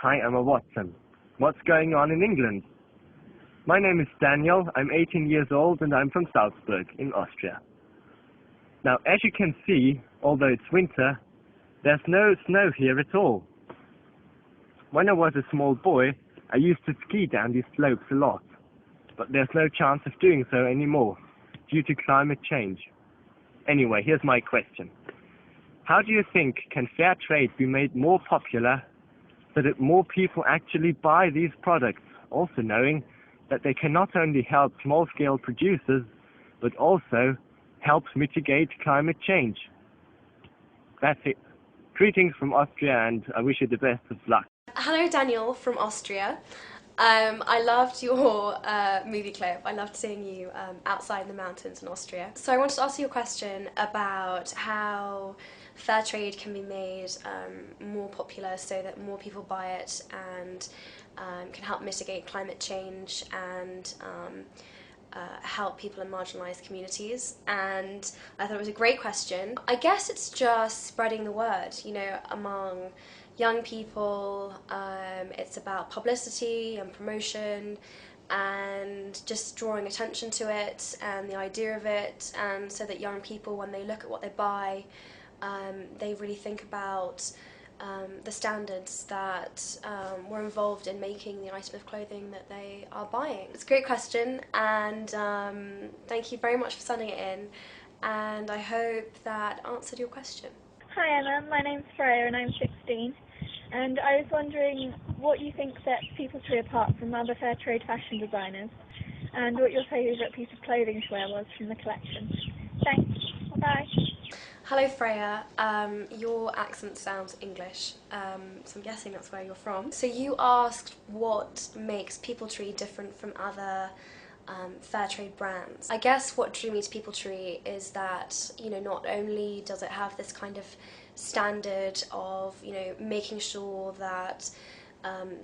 Hi, Emma Watson. What's going on in England? My name is Daniel, I'm 18 years old and I'm from Salzburg in Austria. Now, as you can see, although it's winter, there's no snow here at all. When I was a small boy, I used to ski down these slopes a lot, but there's no chance of doing so anymore due to climate change. Anyway, here's my question. How do you think can fair trade be made more popular so that more people actually buy these products, also knowing that they can not only help small-scale producers, but also help mitigate climate change? That's it. Greetings from Austria, and I wish you the best of luck. Hello, Daniel from Austria. I loved your movie clip. I loved seeing you outside in the mountains in Austria. So I wanted to ask you a question about how fair trade can be made more popular so that more people buy it and can help mitigate climate change and help people in marginalised communities. And I thought it was a great question. I guess it's just spreading the word, you know, among young people. It's about publicity and promotion and just drawing attention to it and the idea of it, and so that young people, when they look at what they buy, they really think about the standards that were involved in making the item of clothing that they are buying. It's a great question, and thank you very much for sending it in, and I hope that answered your question. Hi Emma, my name's Freya and I'm 16, and I was wondering what you think sets People Tree apart from other fair trade fashion designers, and what your favourite piece of clothing to wear was from the collection. Thanks, bye. Hello Freya, your accent sounds English, so I'm guessing that's where you're from. So you asked what makes People Tree different from other fair trade brands. I guess what drew me to People Tree is that, you know, not only does it have this kind of standard of, you know, making sure that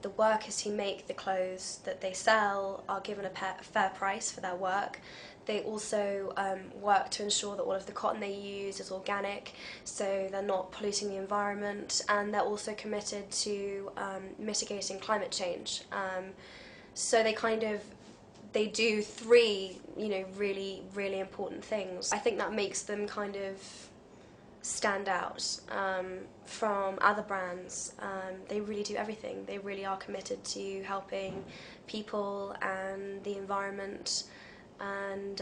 the workers who make the clothes that they sell are given a fair price for their work. They also work to ensure that all of the cotton they use is organic, so they're not polluting the environment, and they're also committed to mitigating climate change. So they do three, you know, really, really important things. I think that makes them kind of stand out from other brands. They really do everything. They really are committed to helping people and the environment and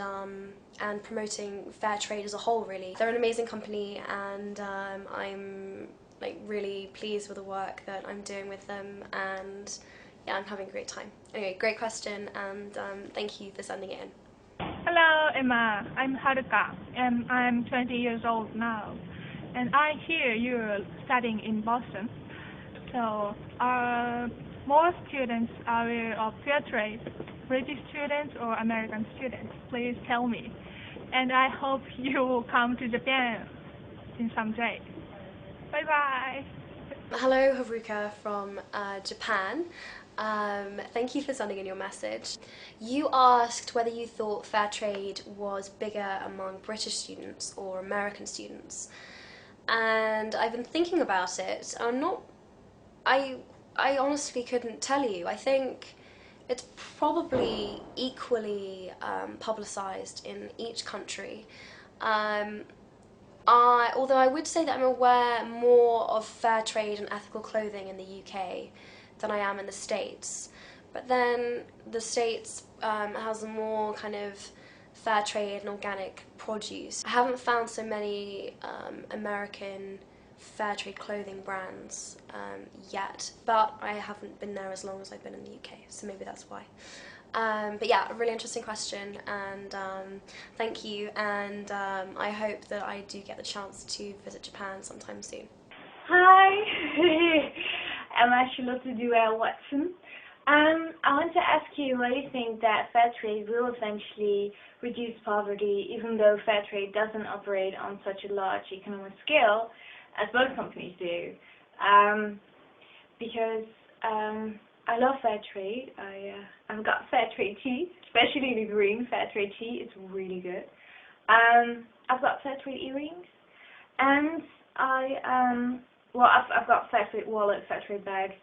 promoting fair trade as a whole, really. They're an amazing company, and I'm like really pleased with the work that I'm doing with them, and yeah, I'm having a great time. Anyway, great question, and thank you for sending it in. Hello Emma, I'm Haruka and I'm 20 years old now, and I hear you're studying in Boston. So are more students aware of fair trade, British students or American students? Please tell me, and I hope you will come to Japan in some day. Bye bye. Hello Haruka from Japan. Thank you for sending in your message. You asked whether you thought fair trade was bigger among British students or American students, and I've been thinking about it. I honestly couldn't tell you. I think it's probably equally publicised in each country. Although I would say that I'm aware more of fair trade and ethical clothing in the UK than I am in the States. But then the States has more kind of fair trade and organic produce. I haven't found so many American fair trade clothing brands yet, but I haven't been there as long as I've been in the UK, so maybe that's why. But yeah, a really interesting question, and thank you, and I hope that I do get the chance to visit Japan sometime soon. Hi, I'm Charlotte Duell Watson. I want to ask you whether you think that fair trade will eventually reduce poverty, even though fair trade doesn't operate on such a large economic scale as both companies do. Because I love fair trade. I've got fair trade tea, especially the green fair trade tea. It's really good. I've got fair trade earrings, and I've got fair trade wallet, fair trade bags.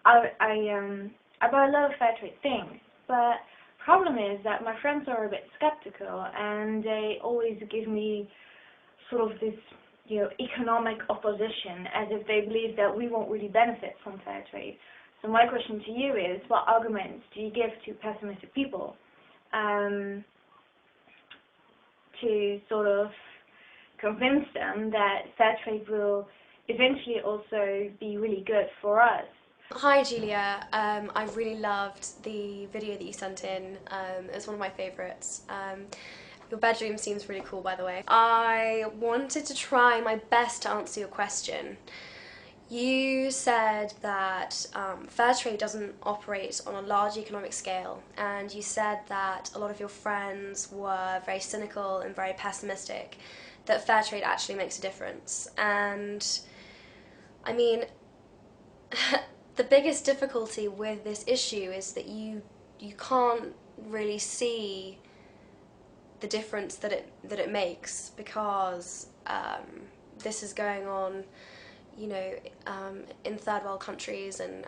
I buy a lot of fair trade things, but problem is that my friends are a bit skeptical, and they always give me sort of this, economic opposition, as if they believe that we won't really benefit from fair trade. So my question to you is, what arguments do you give to pessimistic people to sort of convince them that fair trade will eventually also be really good for us? Hi Julia, I really loved the video that you sent in. It's one of my favourites. Your bedroom seems really cool, by the way. I wanted to try my best to answer your question. You said that fair trade doesn't operate on a large economic scale, and you said that a lot of your friends were very cynical and very pessimistic, that fair trade actually makes a difference. And I mean, the biggest difficulty with this issue is that you can't really see the difference that it makes, because this is going on, in third world countries, and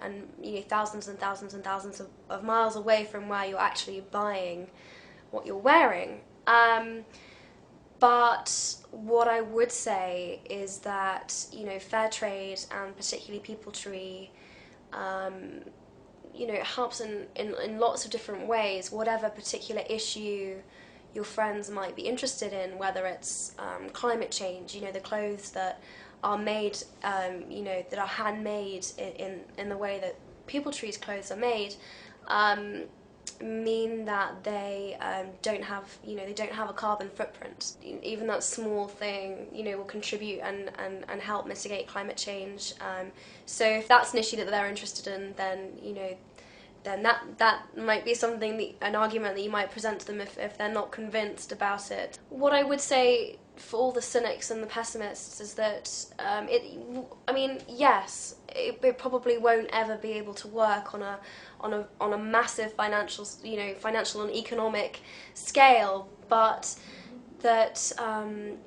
thousands and thousands and thousands of miles away from where you're actually buying what you're wearing. But what I would say is that fair trade, and particularly People Tree, it helps in lots of different ways, whatever particular issue your friends might be interested in, whether it's climate change, the clothes that are made, that are handmade in the way that People Tree's clothes are made, mean that they don't have, they don't have a carbon footprint. Even that small thing, will contribute and help mitigate climate change. So if that's an issue that they're interested in, then then that might be something, an argument that you might present to them if they're not convinced about it. What I would say for all the cynics and the pessimists is that yes, it probably won't ever be able to work on a massive financial and economic scale, but that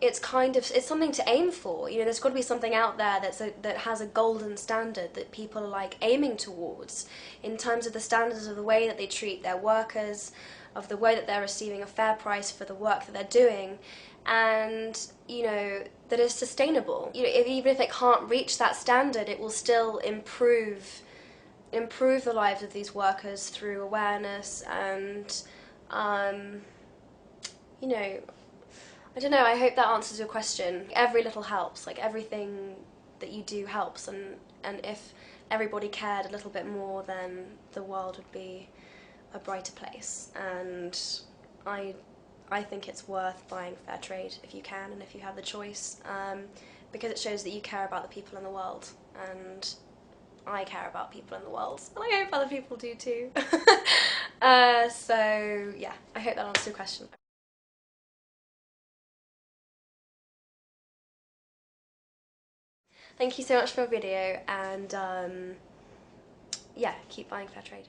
it's something to aim for. There's got to be something out there that has a golden standard that people are aiming towards, in terms of the standards of the way that they treat their workers, of the way that they're receiving a fair price for the work that they're doing, and that is sustainable. Even if it can't reach that standard, it will still improve the lives of these workers through awareness and I don't know, I hope that answers your question. Every little helps, everything that you do helps, and if everybody cared a little bit more, then the world would be a brighter place. And I think it's worth buying fair trade if you can and if you have the choice, because it shows that you care about the people in the world, and I care about people in the world, and I hope other people do too. So yeah, I hope that answers your question. Thank you so much for your video, and yeah, keep buying fair trade.